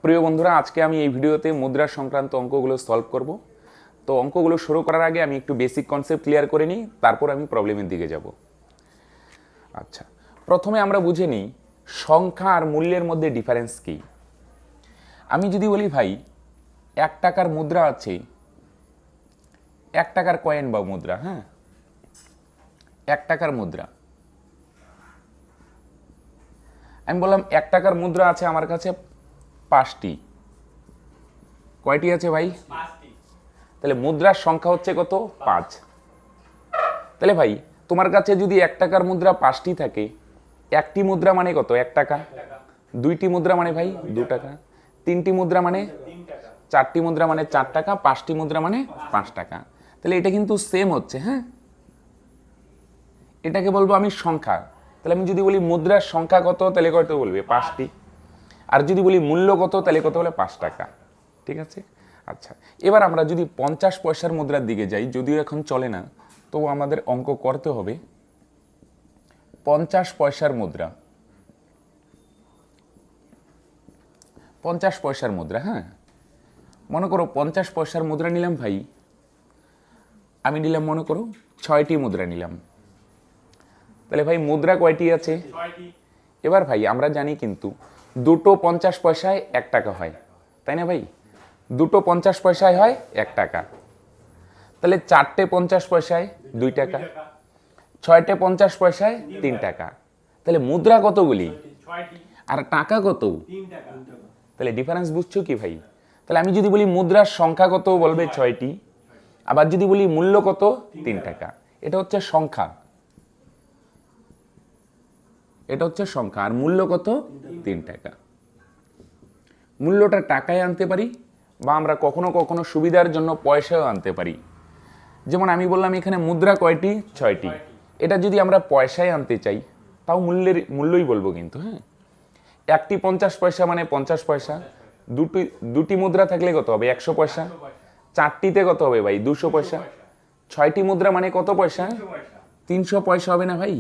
প্রিয় বন্ধুরা, আজকে আমি এই ভিডিওতে মুদ্রা সংক্রান্ত অঙ্কগুলো সলভ করব। তো অঙ্কগুলো শুরু করার আগে আমি একটু বেসিক কনসেপ্ট ক্লিয়ার করে নিই, তারপর আমি প্রবলেমের দিকে যাব। আচ্ছা, প্রথমে আমরা বুঝে নিই সংখ্যা আর মূল্যের মধ্যে ডিফারেন্স কি। আমি যদি বলি ভাই 1 টাকার মুদ্রা আছে, 1 টাকার কয়েন বা মুদ্রা, হ্যাঁ 1 টাকার মুদ্রা, আমি বললাম 1 টাকার মুদ্রা আছে আমার কাছে 5টি। কয়টি আছে ভাই? 5টি। তাহলে মুদ্রার সংখ্যা হচ্ছে কত? 5। তাহলে ভাই তোমার কাছে যদি 1 টাকার মুদ্রা 5টি থাকে, একটি মুদ্রা মানে কত? 1 টাকা। 2টি মুদ্রা মানে ভাই 2 টাকা। 3টি মুদ্রা মানে 3 টাকা। 4টি মুদ্রা মানে 4 টাকা। 5টি মুদ্রা মানে 5 টাকা। তাহলে এটা কিন্তু সেম হচ্ছে, হ্যাঁ। এটাকে বলবো আমি সংখ্যা। তাহলে আমি যদি বলি মুদ্রার সংখ্যা কত, তাহলে কত বলবে? 5টি। আর যদি বলি মূল্য কত, তাহলে কত বলে? 5 টাকা। ঠিক আছে। আচ্ছা, এবার আমরা যদি 50 পয়সার মুদ্রার দিকে যাই, যদিও এখন চলে না, তো আমাদের অঙ্ক করতে হবে। 50 পয়সার মুদ্রা, 50 পয়সার মুদ্রা, হ্যাঁ। মনে করো 50 পয়সার মুদ্রা নিলাম ভাই, আমি নিলাম মনে করো 6টি মুদ্রা নিলাম। তাহলে ভাই মুদ্রা কয়টি আছে? 6টি। এবার ভাই আমরা জানি কিন্তু দুটো 50 পয়সায় 1 টাকা হয়, তাই না ভাই? দুটো 50 পয়সায় হয় 1 টাকা। তাহলে 4টে 50 পয়সায় 2 টাকা, 6টে 50 পয়সায় 3 টাকা। তাহলে মুদ্রা কতগুলি 6টি আর টাকা কত? 3 টাকা। তাহলে ডিফারেন্স বুঝছো কি ভাই? তাহলে আমি যদি বলি মুদ্রার সংখ্যা কত, বলবে 6টি। আবার যদি বলি মূল্য কত, 3 টাকা। এটা হচ্ছে সংখ্যা, এটা হচ্ছে সংখ্যা। আর মূল্য কত? 3 টাকা। মূল্যটা টাকায় আনতে পারি, বা আমরা কখনো কখনো সুবিধার জন্য পয়সাও আনতে পারি। যেমন আমি বললাম এখানে মুদ্রা কয়টি? 6টি। এটা যদি আমরা পয়সায় আনতে চাই, তাও মূল্যই বলবো কিন্তু, হ্যাঁ। একটি 50 পয়সা মানে 50 পয়সা। দুটি মুদ্রা থাকলে কত হবে? 100 পয়সা। 4টিতে কত হবে ভাই? 200 পয়সা। 6টি মুদ্রা মানে কত পয়সা? 300 পয়সা হবে না ভাই?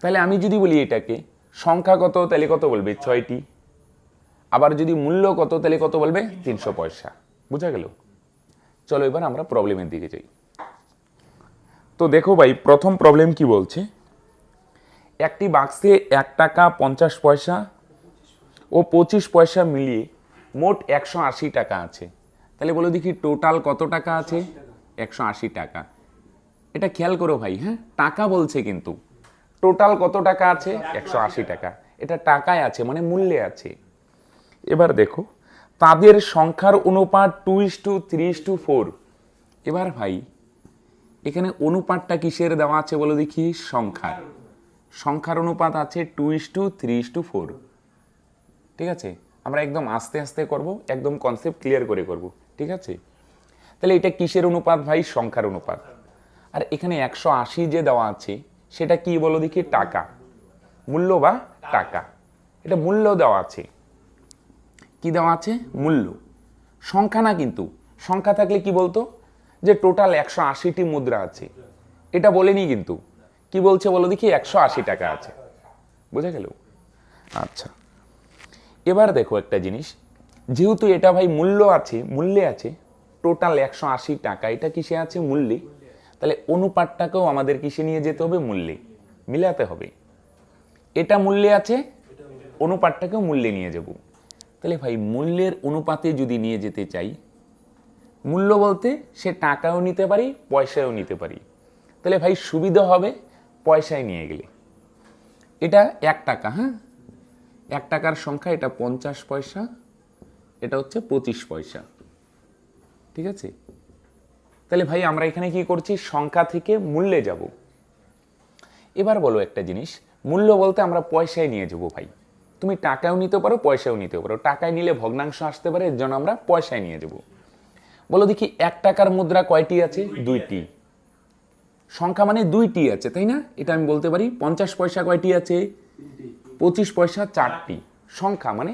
তাহলে আমি যদি বলি এটাকে সংখ্যা কত, তাহলে কত বলবে? 6টি। আবার যদি মূল্য কত, তাহলে কত বলবে? 300 পয়সা। বুঝা গেল? চলো এবার আমরা প্রবলেমের দিকে যাই। তো দেখো ভাই, প্রথম প্রবলেম কি বলছে? একটি বাক্সে 1 টাকা 50 পয়সা ও 25 পয়সা মিলিয়ে মোট 180 টাকা আছে। তাহলে বলো দেখি টোটাল কত টাকা আছে? 180 টাকা। এটা খেয়াল করো ভাই, হ্যাঁ, টাকা বলছে কিন্তু টোটাল কত টাকা আছে? 180 টাকা। এটা টাকায় আছে মানে মূল্যে আছে। এবার দেখো তাদের সংখ্যার অনুপাত 2:3:4। এবার ভাই এখানে অনুপাতটা কিসের দেওয়া আছে বলো দেখি? সংখ্যার। সংখ্যার অনুপাত আছে 2:3:4। ঠিক আছে, আমরা একদম আস্তে আস্তে করব, একদম কনসেপ্ট ক্লিয়ার করে করব। ঠিক আছে, তাহলে এটা কিসের অনুপাত ভাই? সংখ্যার অনুপাত। আর এখানে 180 যে দেওয়া আছে সেটা কি বলো দেখি? টাকা, মূল্য বা টাকা। এটা মূল্য দেওয়া আছে। কি দেওয়া আছে? মূল্য। সংখ্যা না কিন্তু। সংখ্যা থাকলে কি বলতো? যে টোটাল 180টি মুদ্রা আছে। এটা বলেনি কিন্তু। কি বলছে বলো দেখি? 180 টাকা আছে। বুঝা গেল? আচ্ছা, এবার দেখো একটা জিনিস, যেহেতু এটা ভাই মূল্য আছে, মূল্যে আছে, টোটাল 180 টাকা, এটা কিসে আছে? মূল্যে। তাহলে অনুপাতটাকেও আমাদের কিসে নিয়ে যেতে হবে? মূল্যে মিলাতে হবে। এটা মূল্যে আছে, অনুপাতটাকেও মূল্যে নিয়ে যাব। তাহলে ভাই মূল্যের অনুপাতে যদি নিয়ে যেতে চাই, মূল্য বলতে সে টাকাও নিতে পারি, পয়সাও নিতে পারি। তাহলে ভাই সুবিধা হবে পয়সায় নিয়ে গেলে। এটা 1 টাকা, হ্যাঁ, 1 টাকার সংখ্যা, এটা 50 পয়সা, এটা হচ্ছে 25 পয়সা। ঠিক আছে, তাহলে ভাই আমরা এখানে কি করছি? সংখ্যা থেকে মূল্যে যাব। এবার বলো একটা জিনিস, মূল্য বলতে আমরা পয়সায় নিয়ে যাব ভাই। তুমি টাকাও নিতে পারো, পয়সাও নিতে পারো। টাকায় নিলে ভগ্নাংশ আসতে পারে, এর জন্য আমরা পয়সায় নিয়ে যাব। বলো দেখি 1 টাকার মুদ্রা কয়টি আছে? 2টি। সংখ্যা মানে 2টি আছে, তাই না? এটা আমি বলতে পারি। 50 পয়সা কয়টি আছে? 25 পয়সা 4টি। সংখ্যা মানে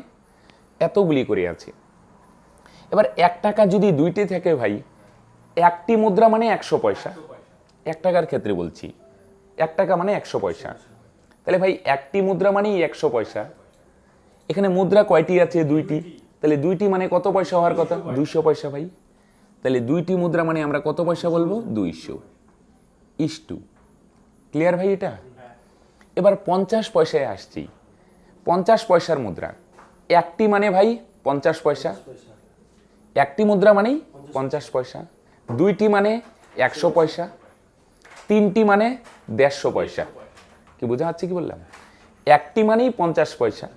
এতগুলি করে আছে। এবার 1 টাকা যদি 2টি থাকে ভাই, একটি মুদ্রা মানে 100 পয়সা। 1 টাকার ক্ষেত্রে বলছি, 1 টাকা মানে 100 পয়সা। তাহলে ভাই একটি মুদ্রা মানেই 100 পয়সা। এখানে মুদ্রা কয়টি আছে? দুইটি। তাহলে দুইটি মানে কত পয়সা হওয়ার কথা? 200 পয়সা ভাই। তাহলে দুইটি মুদ্রা মানে আমরা কত পয়সা বলবো? 200 ইস্টু। ক্লিয়ার ভাই এটা? এবার 50 পয়সায় আসছি। 50 পয়সার মুদ্রা একটি মানে ভাই 50 পয়সা, একটি মুদ্রা মানেই 50 পয়সা, দুইটি মানে 100 পয়সা, তিনটি মানে 150 পয়সা। কি বোঝা যাচ্ছে কি বললাম? একটি মানেই 50 পয়সা,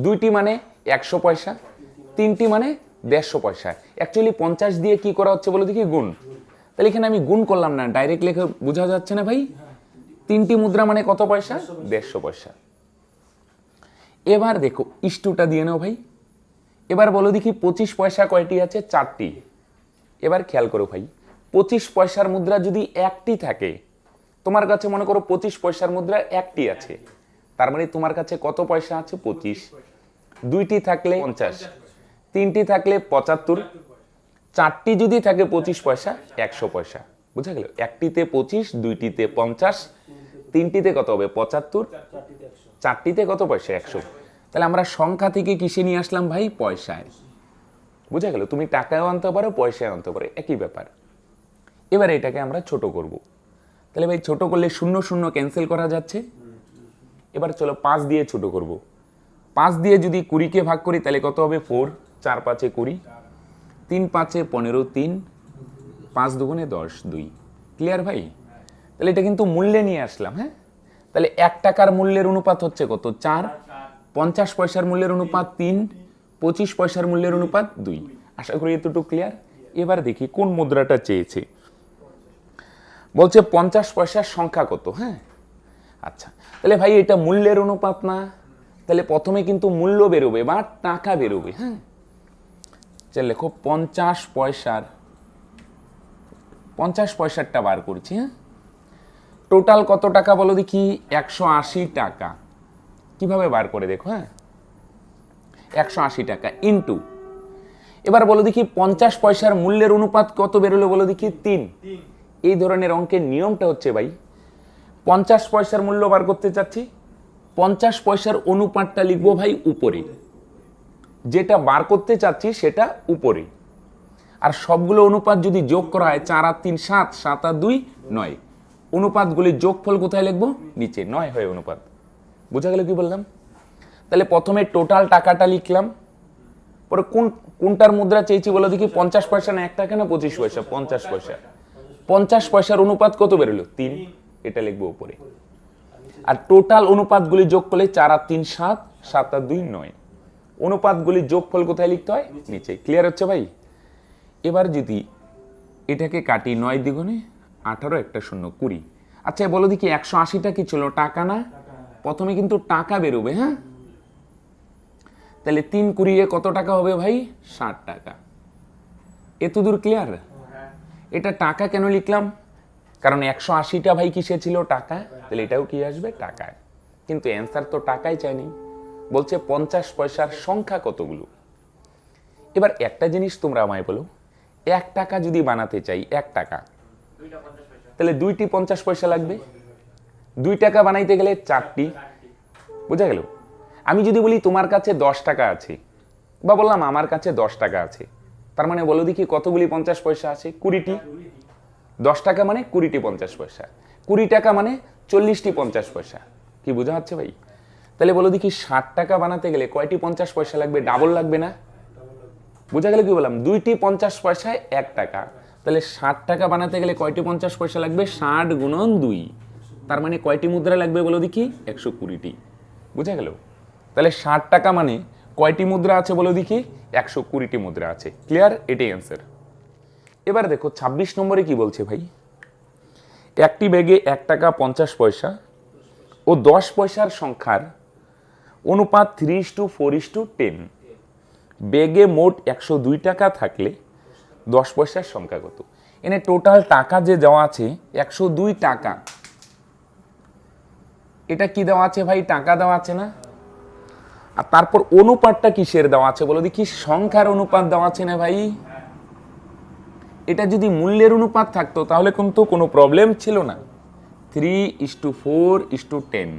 দুইটি মানে 100 পয়সা, তিনটি মানে 150 পয়সা। অ্যাকচুয়ালি 50 দিয়ে কি করা হচ্ছে বলো দেখি? গুণ। তাহলে এখানে আমি গুণ করলাম না, ডাইরেক্ট লেখা বোঝা যাচ্ছে না ভাই? তিনটি মুদ্রা মানে কত পয়সা? 150 পয়সা। এবার দেখো ইস্টুটা দিয়ে নাও ভাই। এবার বলো দেখি 25 পয়সা কয়টি আছে? 4টি। এবার খেয়াল করো ভাই, 25 পয়সার মুদ্রা যদি একটি থাকে, তোমার কাছে মনে করো 25 পয়সার মুদ্রা একটি আছে, তার মানে তোমার কাছে কত পয়সা আছে? 25। দুইটি থাকলে 50, তিনটি থাকলে 75, চারটি যদি থাকে 25 পয়সা 100 পয়সা। বুঝা গেল? একটিতে 25, দুইটিতে 50, তিনটিতে কত হবে? 75, চারটিতে কত পয়সা? 100। তাহলে আমরা সংখ্যা থেকে কিসে নিয়ে আসলাম ভাই? পয়সায়। বুঝা গেল? তুমি টাকাও আনতে পারো, পয়সায় আনতে পারো, একই ব্যাপার। এবার এটাকে আমরা ছোট করব। তাহলে ভাই ছোট করলে 0 0 ক্যান্সেল করা যাচ্ছে। এবার চলো 5 দিয়ে ছোট করব। 5 দিয়ে যদি 20-কে ভাগ করি তাহলে কত হবে? 4, 4 5 20, 3 5 15, 3 5 2 10, 2। ক্লিয়ার ভাই? তাহলে এটা কিন্তু মূল্যে নিয়ে আসলাম। হ্যাঁ, তাহলে 1 টাকার মূল্যের অনুপাত হচ্ছে কত? 4, 50 পয়সার মূল্যের অনুপাত 3, 25 পয়সার মূল্যের অনুপাত 2। আশা করি এতটুকু ক্লিয়ার। এবার দেখি কোন মুদ্রাটা চেয়েছে। বলছে 50 পয়সার সংখ্যা কত? হ্যাঁ, আচ্ছা, তাহলে ভাই এটা মূল্যের অনুপাত না, তাহলে প্রথমে কিন্তু মূল্য বেরোবে বা টাকা বেরোবে। হ্যাঁ, চল লেখো 50 পয়সারটা বার করছি। হ্যাঁ, টোটাল কত টাকা বলো দেখি? 180 টাকা। কিভাবে বার করে দেখো? হ্যাঁ, 180 টাকা ইন্টু, এবার বলো দেখি 50 পয়সার মূল্যের অনুপাত কত বেরোলো বলো দেখি? 3। এই ধরনের অঙ্কের নিয়মটা হচ্ছে ভাই, 50 পয়সার মূল্য বার করতে চাচ্ছি, 50 পয়সার অনুপাতটা লিখবো ভাই উপরে, যেটা বার করতে চাচ্ছি সেটা উপরে। আর সবগুলো অনুপাত যদি যোগ করা হয় 4 আর 3 7, 7 আর 2 9, অনুপাতগুলির যোগফল কোথায় লিখবো? নিচে। 9 হয় অনুপাত। বুঝা গেল কি বললাম? তাহলে প্রথমে টোটাল টাকাটা লিখলাম, পরে কোনটার মুদ্রা চেয়েছি বলো দেখি? 50 পয়সা না 1 টাকা না 25 পয়সা? 50 পয়সা। 50 পয়সার অনুপাত কত বেরোলো? 3, এটা লিখবো উপরে। আর টোটাল অনুপাতগুলি যোগ করলে 4 আর 3 7, 7 আর 2 9, অনুপাতগুলির যোগফল কোথায় লিখতে হয়? নিচে। ক্লিয়ার হচ্ছে ভাই? এবার যদি এটাকে কাটি, 9 দ্বিগুণে 18, একটা 0 20। আচ্ছা বলো দেখি 180টা কি ছিল? টাকা না? প্রথমে কিন্তু টাকা বেরোবে। হ্যাঁ, তাহলে 3 20 কত টাকা হবে ভাই? 60 টাকা। এতদূর ক্লিয়ার? এটা টাকা কেন লিখলাম? কারণ 180টা ভাই কিসে ছিল? টাকা। তাহলে এটাও কি আসবে? টাকায়। কিন্তু অ্যান্সার তো টাকাই চাইনি, বলছে 50 পয়সার সংখ্যা কতগুলো। এবার একটা জিনিস তোমরা আমায় বলো, 1 টাকা যদি বানাতে চাই, 1 টাকা, তাহলে 2টি 50 পয়সা লাগবে। 2 টাকা বানাইতে গেলে 4টি। বুঝা গেল? আমি যদি বলি তোমার কাছে 10 টাকা আছে, বা বললাম আমার কাছে 10 টাকা আছে, তার মানে বলো দেখি কতগুলি 50 পয়সা আছে? 20টি। 10 টাকা মানে 20টি 50 পয়সা, 20 টাকা মানে 40টি 50 পয়সা। কি বোঝা যাচ্ছে ভাই? তাহলে বলো দেখি 60 টাকা বানাতে গেলে কয়টি 50 পয়সা লাগবে? ডাবল লাগবে না? বুঝা গেল কি বললাম? 2টি 50 পয়সায় 1 টাকা, তাহলে 60 টাকা বানাতে গেলে কয়টি 50 পয়সা লাগবে? 60 গুণন 2, তার মানে কয়টি মুদ্রা লাগবে বলো দেখি? 120টি। বুঝা গেল? তাহলে 60 টাকা মানে কয়টি মুদ্রা আছে বলো দেখি? 120টি মুদ্রা আছে। ক্লিয়ার? এটাই অ্যান্সার। এবার দেখো 26 নম্বরে কি বলছে ভাই? একটি ব্যাগে 1 টাকা 50 পয়সা ও 10 পয়সার সংখ্যার অনুপাত 3:4:10। ব্যাগে মোট 102 টাকা থাকলে 10 পয়সার সংখ্যা কত? এনে টোটাল টাকা যে দেওয়া আছে 102 টাকা, এটা কি দেওয়া আছে ভাই? টাকা দেওয়া আছে না? আর তারপর অনুপাতটা কিসের দেওয়া আছে বলো দেখি? সংখ্যার অনুপাত দেওয়া আছে না ভাই? এটা যদি মূল্যের অনুপাত থাকতো তাহলে কিন্তু কোনো প্রবলেম ছিল না। 3:4:10,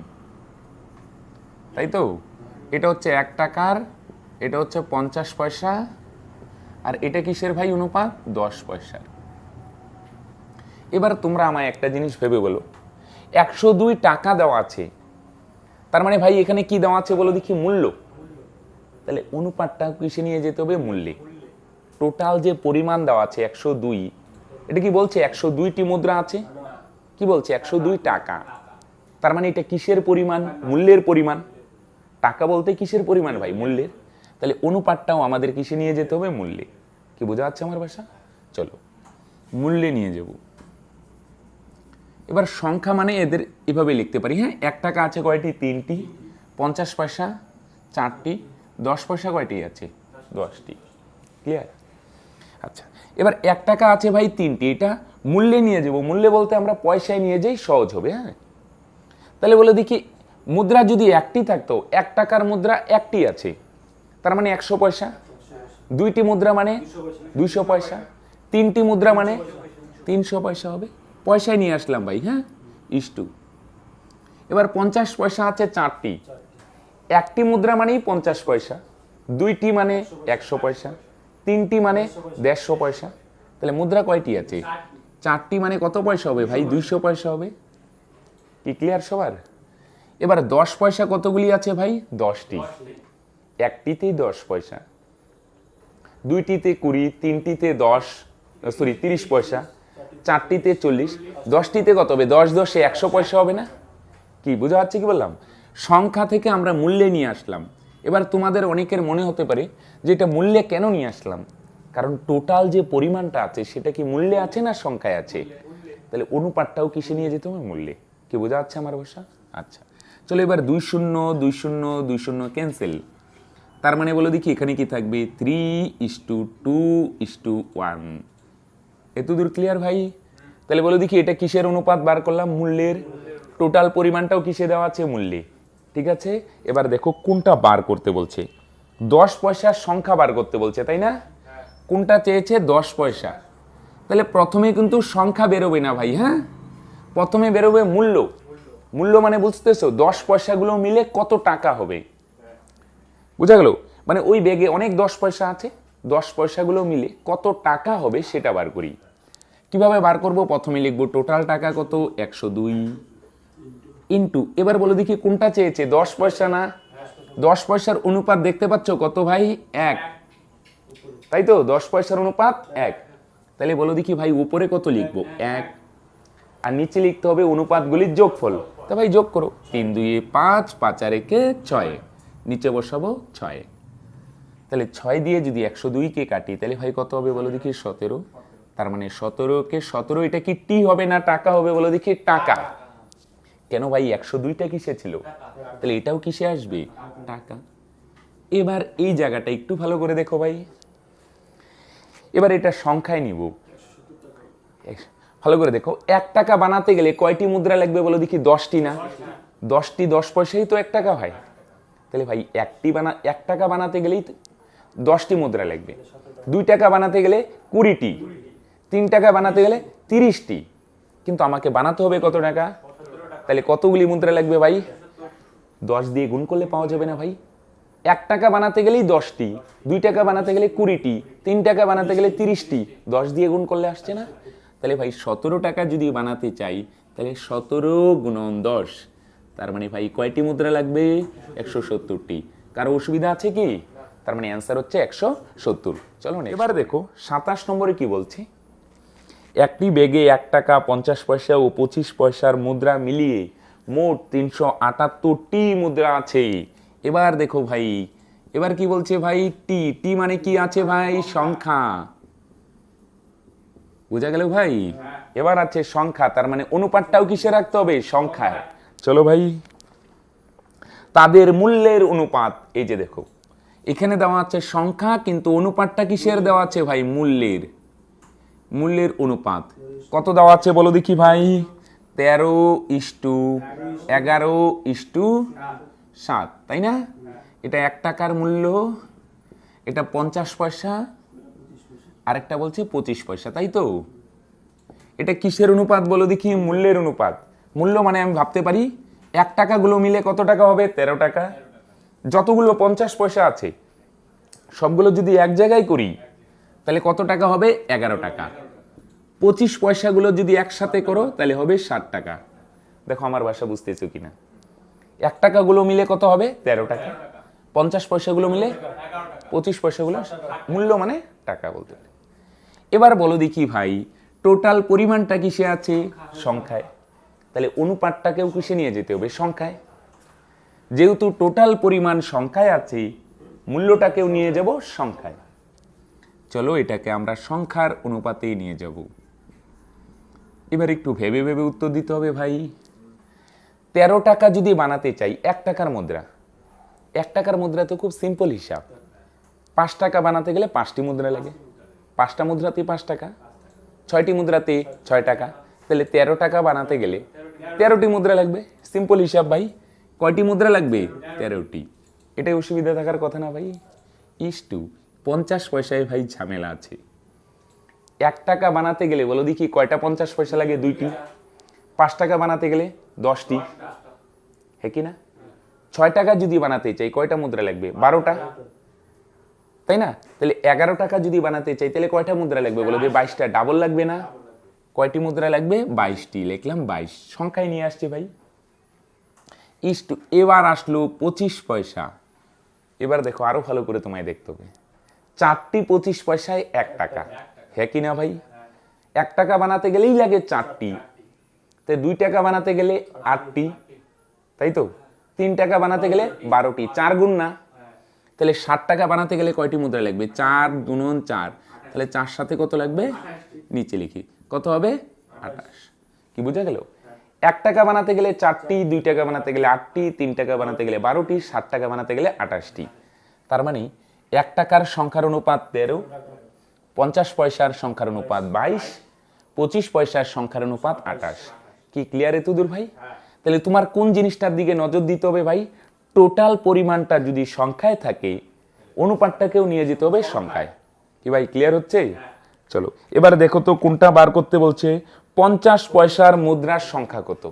তাই তো? এটা হচ্ছে 1 টাকার, এটা হচ্ছে 50 পয়সা, আর এটা কিসের ভাই অনুপাত? 10 পয়সার। এবার তোমরা আমায় একটা জিনিস ভেবে বলো, 102 টাকা দেওয়া আছে, তার মানে ভাই এখানে কি দেওয়া আছে বলো দেখি? মূল্য। তাহলে অনুপাতটা কিসে নিয়ে যেতে হবে? মূল্যে। টোটাল যে পরিমাণ দেওয়া আছে 102, এটা কি বলছে 102টি মুদ্রা আছে? কি বলছে? 102 টাকা। তার মানে এটা কিসের পরিমাণ? মূল্যের পরিমাণ। টাকা বলতে কিসের পরিমাণ ভাই? মূল্যের। তাহলে অনুপাতটাও আমাদের কিসে নিয়ে যেতে হবে? মূল্যে। কি বোঝা যাচ্ছে আমার ভাষা? চলো মূল্যে নিয়ে যাব। এবার সংখ্যা মানে এদের এভাবে লিখতে পারি, হ্যাঁ। 1 টাকা আছে কয়টি? 3টি। 50 পয়সা 4টি। 10 পয়সা কয়টি আছে? 10টি। ক্লিয়ার? আচ্ছা, এবার 1 টাকা আছে ভাই 3টি, এটা মূল্যে নিয়ে যাব। মূল্যে বলতে আমরা পয়সায় নিয়ে যাই, সহজ হবে, হ্যাঁ। তাহলে বলে দেখি, মুদ্রা যদি একটি থাকতো, 1 টাকার মুদ্রা একটি আছে, তার মানে 100 পয়সা। 2টি মুদ্রা মানে 200 পয়সা। 3টি মুদ্রা মানে 300 পয়সা হবে। পয়সায় নিয়ে আসলাম ভাই, হ্যাঁ, ইস্টু। এবার 50 পয়সা আছে 4টি, একটি মুদ্রা মানেই 50 পয়সা, 2টি মানে 100 পয়সা, 3টি মানে 150 পয়সা। তাহলে মুদ্রা কয়টি আছে? 4টি মানে কত পয়সা হবে ভাই? 200 পয়সা হবে। কি ক্লিয়ার সবার? এবার 10 পয়সা কতগুলি আছে ভাই? 10টি। একটিতেই 10 পয়সা, 2টিতে 20, 3টিতে 30 পয়সা, 4টিতে 40, 10টিতে কত হবে? 10 10 100 পয়সা হবে না? কি বোঝা যাচ্ছে কি বললাম? সংখ্যা থেকে আমরা মূল্যে নিয়ে আসলাম। এবার তোমাদের অনেকের মনে হতে পারে যে এটা মূল্যে কেন নিয়ে আসলাম? কারণ টোটাল যে পরিমাণটা আছে সেটা কি মূল্যে আছে না সংখ্যায় আছে? তাহলে অনুপাতটাও কিসে নিয়ে যেতে হবে? মূল্যে। কি বোঝা যাচ্ছে আমার ভাষা? আচ্ছা, চলো এবার 2 0 2 0 2 0 ক্যান্সেল। তার মানে বলো দেখি এখানে কি থাকবে? 3:2:1। এতদূর ক্লিয়ার ভাই? তাহলে বলো দেখি এটা কিসের অনুপাত বার করলাম? মূল্যের। টোটাল পরিমাণটাও কিসে দেওয়া আছে? মূল্যে। ঠিক আছে, এবার দেখো কোনটা বার করতে বলছে? 10 পয়সার সংখ্যা বার করতে বলছে, তাই না? কোনটা চেয়েছে? 10 পয়সা। তাহলে প্রথমে কিন্তু সংখ্যা বেরোবে না ভাই, হ্যাঁ, প্রথমে বেরোবে মূল্য। মূল্য মানে বুঝতেছো? 10 পয়সাগুলো মিলে কত টাকা হবে, বুঝা গেল? মানে ওই ব্যাগে অনেক 10 পয়সা আছে, 10 পয়সাগুলো মিলে কত টাকা হবে সেটা বার করি। কিভাবে বার করব? প্রথমে লিখবো টোটাল টাকা কত? 102 ইন্টু, এবার বলো দেখি কোনটা চেয়েছে? 10 পয়সা না? 10 পয়সার অনুপাত দেখতে পাচ্ছ কত ভাই? 1, তাই তো? 10 পয়সার অনুপাত 1। তাহলে বলো দেখি ভাই উপরে কত লিখবো? 1, আর নিচে লিখতে হবে অনুপাতগুলির যোগফল। তা ভাই যোগ করো, 3 2 5, 5 আর 1 6, নিচে বসাবো 6। তাহলে 6 দিয়ে যদি 102কে কাটি তাহলে ভাই কত হবে বলো দেখি? 17। তার মানে 17কে 17, এটা কি টি হবে না টাকা হবে বলো দেখি? টাকা। কেন ভাই? 102টা কিসে ছিল? তাহলে এটাও কিসে আসবে? টাকা। এবার এই জায়গাটা একটু ভালো করে দেখো ভাই, এবার এটা সংখ্যায় নিব। ভালো করে দেখো, 1 টাকা বানাতে গেলে কয়টি মুদ্রা লাগবে বলো দেখি? 10টি না? 10টি 10 পয়সাই তো 1 টাকা হয়। তাহলে ভাই 1 টাকা বানাতে গেলেই 10টি মুদ্রা লাগবে। 2 টাকা বানাতে গেলে 20টি, 3 টাকা বানাতে গেলে 30টি। কিন্তু আমাকে বানাতে হবে কত টাকা? তাহলে কতগুলি মুদ্রা লাগবে ভাই? 10 দিয়ে গুণ করলে পাওয়া যাবে না ভাই? 1 টাকা বানাতে গেলেই 10টি, 2 টাকা বানাতে গেলে 20টি, 3 টাকা বানাতে গেলে 30টি, 10 দিয়ে গুণ করলে আসছে না? তাহলে ভাই 17 টাকা যদি বানাতে চাই তাহলে 17 গুণন 10, তার মানে ভাই কয়টি মুদ্রা লাগবে? 170টি। কারো অসুবিধা আছে কি? তার মানে অ্যান্সার হচ্ছে 170। চলো এবার দেখো 27 নম্বরে কি বলছে? একটি ব্যাগে 1 টাকা 50 পয়সা ও 25 পয়সার মুদ্রা মিলিয়ে মোট 378টি মুদ্রা আছে। এবার দেখো ভাই, এবার কি বলছে ভাই? টি। টি মানে কি আছে ভাই? সংখ্যা। বুঝা গেল ভাই? এবার আছে সংখ্যা, তার মানে অনুপাতটাও কিসে রাখতে হবে? সংখ্যায়। চলো ভাই, তাদের মূল্যের অনুপাত। এই যে দেখো এখানে দেওয়া আছে সংখ্যা, কিন্তু অনুপাতটা কিসের দেওয়া আছে ভাই? মূল্যের। মূল্যের অনুপাত কত দেওয়া আছে বলো দেখি ভাই? 13:11:7, তাই না? এটা 1 টাকার মূল্য, এটা 50 পয়সা, আরেকটা বলছে 25 পয়সা, তাই তো? এটা কিসের অনুপাত বলো দেখি? মূল্যের অনুপাত। মূল্য মানে আমি ভাবতে পারি 1 টাকাগুলো মিলে কত টাকা হবে? 13 টাকা। যতগুলো 50 পয়সা আছে সবগুলো যদি এক জায়গায় করি তাহলে কত টাকা হবে? 11 টাকা। 25 পয়সাগুলো যদি একসাথে করো তাহলে হবে 60 টাকা। দেখো আমার ভাষা বুঝতেছো কিনা? 1 টাকাগুলো মিলে কত হবে? 13 টাকা। 50 পয়সাগুলো মিলে 25 পয়সাগুলো মূল্য মানে টাকা বলতে। এবার বলো দেখি ভাই, টোটাল পরিমাণটা কিসে আছে? সংখ্যায়। তাহলে অনুপাতটাকেও কিসে নিয়ে যেতে হবে? সংখ্যায়। যেহেতু টোটাল পরিমাণ সংখ্যায় আছে, মূল্যটাকেও নিয়ে যাব সংখ্যায়। চলো এটাকে আমরা সংখ্যার অনুপাতেই নিয়ে যাব। এবার একটু ভেবে ভেবে উত্তর দিতে হবে ভাই। 13 টাকা যদি বানাতে চাই 1 টাকার মুদ্রা, 1 টাকার মুদ্রা তো খুব সিম্পল হিসাব। 5 টাকা বানাতে গেলে 5টি মুদ্রা লাগে, 5টা মুদ্রাতে 5 টাকা, 6টি মুদ্রাতে 6 টাকা। তাহলে 13 টাকা বানাতে গেলে 13টি মুদ্রা লাগবে। সিম্পল হিসাব ভাই। কয়টি মুদ্রা লাগবে? 13টি। এটাই অসুবিধা থাকার কথা না ভাই। ইস্টু 50 পয়সায় ভাই ঝামেলা আছে। 1 টাকা বানাতে গেলে বলো দেখি কয়টা 50 পয়সা লাগে? 2টি। 5 টাকা বানাতে গেলে 10টি, হ্যাঁ কি না? 6 টাকা যদি বানাতে চাই কয়টা মুদ্রা লাগবে? 12টা, তাই না? তাহলে 11 টাকা যদি বানাতে চাই তাহলে কয়টা মুদ্রা লাগবে? বলো যে 22টা। ডাবল লাগবে না? কয়টি মুদ্রা লাগবে? 22টি। লিখলাম 22। সংখ্যায় নিয়ে আসছে ভাই। ইস্টু এবার আসলো 25 পয়সা। এবার দেখো আরো ভালো করে তোমায় দেখতে হবে। 4টি 25 পয়সায় 1 টাকা, হ্যাঁ কি না ভাই? 1 টাকা বানাতে গেলেই লাগে 4টি। তাই 2 টাকা বানাতে গেলে 8টি, তাই তো? 3 টাকা বানাতে গেলে 12টি। 4 গুণ না? তাহলে 60 টাকা বানাতে গেলে কয়টি মুদ্রা লাগবে? 4 গুণন 4। তাহলে 4 সাথে কত লাগবে? নিচে লিখি। কত হবে? 28। কি বোঝা গেল? 1 টাকা বানাতে গেলে 4টি, 2 টাকা বানাতে গেলে 8টি, 3 টাকা বানাতে গেলে 12টি, 60 টাকা বানাতে গেলে 28টি। তার মানে 1 টাকার সংখ্যার অনুপাত 13, 50 পয়সার সংখ্যার অনুপাত 22, 25 পয়সার সংখ্যার অনুপাত 28। কি ক্লিয়ার এতদূর ভাই? তাহলে তোমার কোন জিনিসটার দিকে নজর দিতে হবে ভাই? টোটাল পরিমাণটা যদি সংখ্যায় থাকে, অনুপাতটাকেও নিয়ে যেতে হবে সংখ্যায়। কি ভাই ক্লিয়ার হচ্ছে? চলো এবার দেখো তো কোনটা বার করতে বলছে। 50 পয়সার মুদ্রার সংখ্যা কত?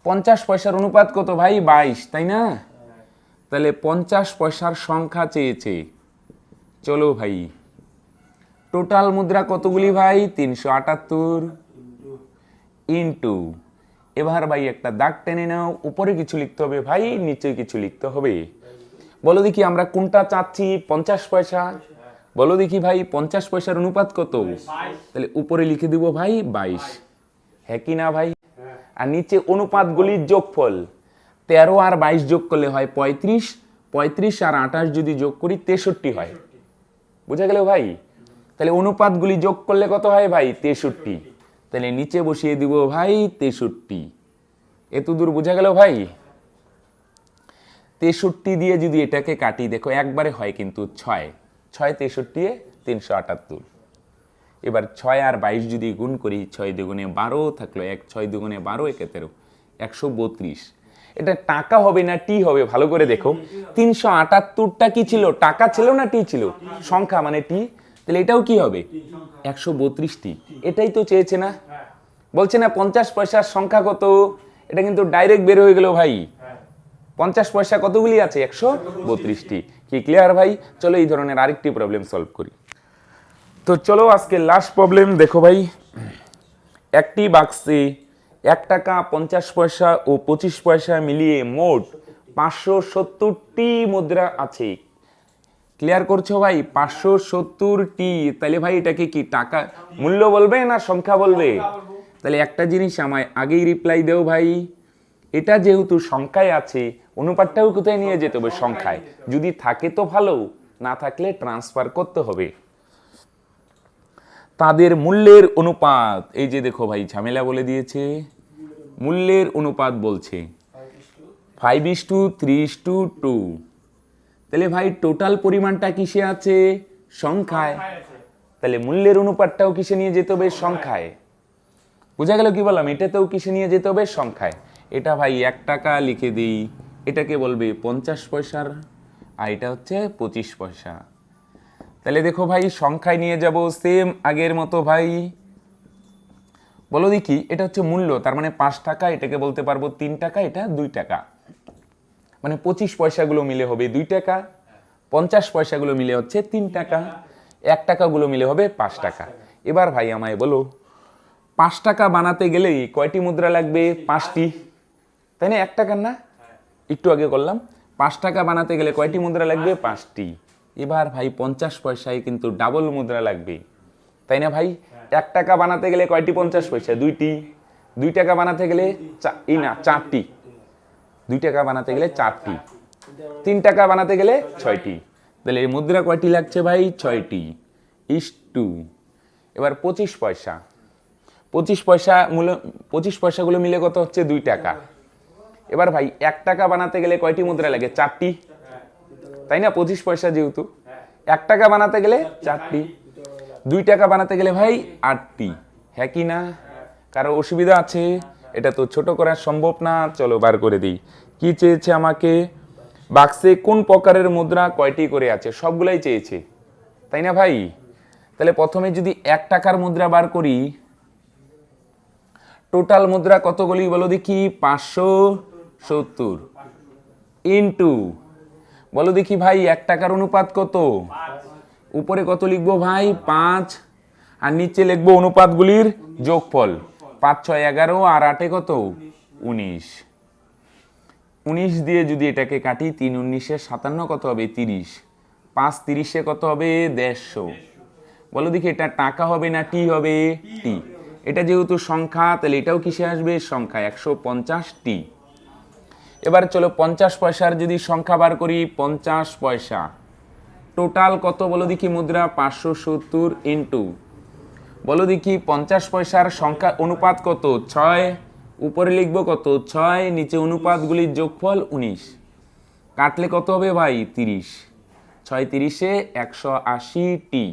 50 পয়সার অনুপাত কত ভাই? 22, তাই না? তাহলে 50 পয়সার সংখ্যা চেয়েছে। চলো ভাই, টোটাল মুদ্রা কতগুলি ভাই? 378 ইন্টু, এবার ভাই একটা দাগ টেনে নাও। উপরে কিছু লিখতে হবে ভাই, নিচে কিছু লিখতে হবে। বলো দেখি আমরা কোনটা চাচ্ছি? 50 পয়সা। বলো দেখি ভাই 50 পয়সার অনুপাত কত? তাহলে উপরে লিখে দিব ভাই 22, হ্যাঁ কি না ভাই? আর নিচে অনুপাতগুলির যোগফল। 13 আর 22 যোগ করলে হয় 35, 35 আর 28 যদি যোগ করি 63 হয়। বুঝা গেল ভাই? তাহলে অনুপাতগুলি যোগ করলে কত হয় ভাই? 63। তাহলে নিচে বসিয়ে দিব ভাই 63। এত দূর বোঝা গেল ভাই? 63 দিয়ে যদি এটাকে কাটি, দেখো একবারে হয় কিন্তু 6, 6 63 378। এবার 6 আর 22 যদি গুণ করি, 6 দুগুণে 12 থাকলো 1, 6 দুগুণে 12 একে 13, 132। এটা টাকা হবে না টি হবে? ভালো করে দেখো। 378টা কি ছিল? টাকা ছিল না টি ছিল? সংখ্যা মানে টি। তাহলে এটাও কি হবে? 132টি। এটাই তো চেয়েছে না? বলছে না 50 পয়সার সংখ্যা কত? এটা কিন্তু ডাইরেক্ট বের হয়ে গেল ভাই। 50 পয়সা কতগুলি আছে? 132টি। কি ক্লিয়ার ভাই? চলো এই ধরনের আরেকটি প্রবলেম সলভ করি। তো চলো আজকে লাস্ট প্রবলেম দেখো ভাই। একটি বাক্সে 1 টাকা 50 পয়সা ও 25 পয়সা মিলিয়ে মোট 570টি মুদ্রা আছে। ক্লিয়ার করছো ভাই? 570টি। তাহলে ভাই এটাকে কি টাকা মূল্য বলবে না সংখ্যা বলবে? তাহলে একটা জিনিস আমায় আগেই রিপ্লাই দেও ভাই। এটা যেহেতু সংখ্যায় আছে, অনুপাতটাও কোথায় নিয়ে যেতে হবে? সংখ্যায়। যদি থাকে তো ভালো, না থাকলে ট্রান্সফার করতে হবে। তাদের মূল্যের অনুপাত, এই যে দেখো ভাই ঝামেলা বলে দিয়েছে। মূল্যের অনুপাত বলছে 5:3:2। তাহলে ভাই টোটাল পরিমাণটা কিসে আছে? সংখ্যায়। তাহলে মূল্যের অনুপাতটাও কিসে নিয়ে যেতে হবে? সংখ্যায়। বুঝা গেল কি বললাম? এটাতেও কিসে নিয়ে যেতে হবে? সংখ্যায়। এটা ভাই 1 টাকা লিখে দিই, এটাকে বলবে 50 পয়সার, আর এটা হচ্ছে 25 পয়সা। তাহলে দেখো ভাই সংখ্যায় নিয়ে যাব সেম আগের মতো ভাই। বলো দেখি, এটা হচ্ছে মূল্য, তার মানে 5 টাকা, এটাকে বলতে পারবো 3 টাকা, এটা 2 টাকা। মানে 25 পয়সাগুলো মিলে হবে 2 টাকা, 50 পয়সাগুলো মিলে হচ্ছে 3 টাকা, 1 টাকাগুলো মিলে হবে 5 টাকা। এবার ভাই আমায় বলো 5 টাকা বানাতে গেলেই কয়টি মুদ্রা লাগবে? 5টি, তাই না? 1 টাকার না, একটু আগে করলাম। 5 টাকা বানাতে গেলে কয়টি মুদ্রা লাগবে? 5টি। এবার ভাই 50 পয়সায় কিন্তু ডাবল মুদ্রা লাগবে, তাই না ভাই? 1 টাকা বানাতে গেলে কয়টি 50 পয়সা? 2টি। 2 টাকা বানাতে গেলে 4টি। 2 টাকা বানাতে গেলে 4টি। 3 টাকা বানাতে গেলে 6টি। তাহলে এই মুদ্রা কয়টি লাগছে ভাই? 6টি। ইস্টু এবার 25 পয়সা। 25 পয়সাগুলো মিলে কত হচ্ছে? 2 টাকা। এবার ভাই 1 টাকা বানাতে গেলে কয়টি মুদ্রা লাগে? 4টি, তাই না? 25 পয়সা যেহেতু। 1 টাকা বানাতে গেলে 4টি। 2 টাকা বানাতে গেলে ভাই 8টি। হ্যাঁ কি না? কারো অসুবিধা আছে? এটা তো ছোট করা সম্ভব না। চলো বার করে দিই। কি চেয়েছে আমাকে? বাক্সে কোন প্রকারের মুদ্রা কয়টি করে আছে? সবগুলাই চেয়েছে, তাই না ভাই? তাহলে প্রথমে যদি 1 টাকার মুদ্রা বার করি, টোটাল মুদ্রা কতগুলি বলো দেখি? 570 ইন্টু, বলো দেখি ভাই 1 টাকার অনুপাত কত? উপরে কত লিখবো ভাই? 5, আর নিচে লিখবো অনুপাতগুলির যোগফল। 5 6 11 আর 8 কত? 19। 19 দিয়ে যদি এটাকে কাটি, 3 19 57 কত হবে? 30। 5 30 কত হবে? 150। বলো দেখি এটা টাকা হবে না টি হবে? টি। এটা যেহেতু সংখ্যা, তাহলে এটাও কিসে আসবে? সংখ্যা। 150টি। এবার চলো 50 পয়সার যদি সংখ্যা বার করি, 50 পয়সা টোটাল কত বলো দেখি মুদ্রা? 570 ইন্টু, বলো দেখি 50 পয়সার সংখ্যা অনুপাত কত? 6। উপরে লিখবো কত? 6, নিচে অনুপাতগুলির যোগফল 19। কাটলে কত হবে ভাই? 30। 6 30 180টি।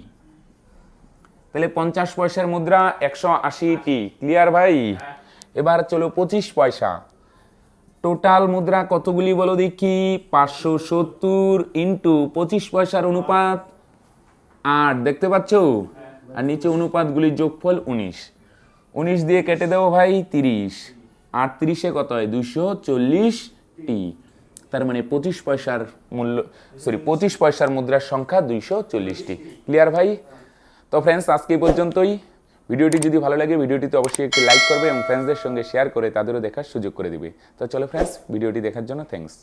তাহলে 50 পয়সার মুদ্রা 180টি। ক্লিয়ার ভাই? এবার চলো 25 পয়সা টোটাল মুদ্রা কতগুলি বলো দেখি? 570 ইন্টু 25 পয়সার অনুপাত 8, দেখতে পাচ্ছ? আর নিচে অনুপাতগুলির যোগফল 19। 19 দিয়ে কেটে দেবো ভাই 30। 8 30 কত হয়? 240টি। তার মানে 25 পয়সার মূল্য, 25 পয়সার মুদ্রার সংখ্যা 240টি। ক্লিয়ার ভাই? তো ফ্রেন্ডস, আজকে এই পর্যন্তই। ভিডিওটি যদি ভালো লাগে, ভিডিওটিতে অবশ্যই একটি লাইক করবে এবং ফ্রেন্ডসদের সঙ্গে শেয়ার করে তাদেরও দেখার সুযোগ করে দিবে। তো চলো ফ্রেন্ডস, ভিডিওটি দেখার জন্য থ্যাঙ্কস।